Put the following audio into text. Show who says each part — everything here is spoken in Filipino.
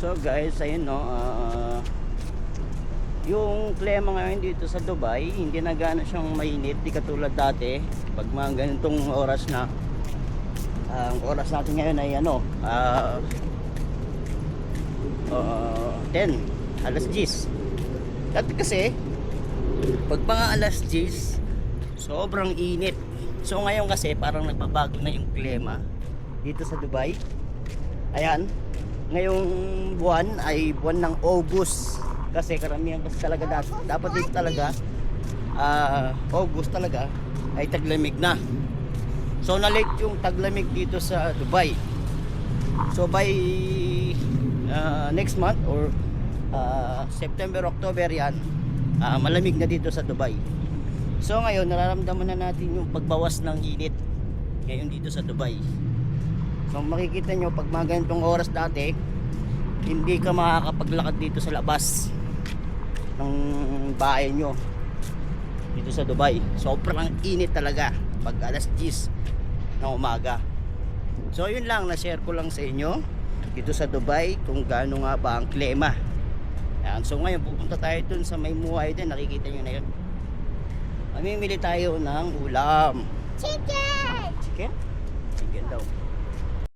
Speaker 1: So guys, ayun no, yung klima ngayon dito sa Dubai, hindi na gano'n siyang mainit, di katulad dati. Pag mga ganitong oras na, ang oras natin ngayon ay ano, 10, alas 10. Dati kasi, pag mga alas 10, sobrang init. So ngayon kasi parang nagbabago na yung klima dito sa Dubai. Ayan, ngayong buwan ay buwan ng August. Kasi karamihan kasi talaga dapat dito talaga August talaga ay taglamig na. So na-late yung taglamig dito sa Dubai. So by next month or September, October yan, malamig na dito sa Dubai. So ngayon nararamdaman na natin yung pagbawas ng init ngayon dito sa Dubai. So makikita nyo pag mga ganitong oras dati, hindi ka makakapaglakad dito sa labas ng bahay nyo dito sa Dubai. Sobrang init talaga pag alas 10 ng umaga. So yun lang, na-share ko lang sa inyo dito sa Dubai kung gaano nga ba ang klima. Ayan, so ngayon pupunta tayo dun sa may muhay din, nakikita nyo na yun. Mamimili tayo ng ulam.
Speaker 2: Chicken!
Speaker 1: Chicken? Chicken daw.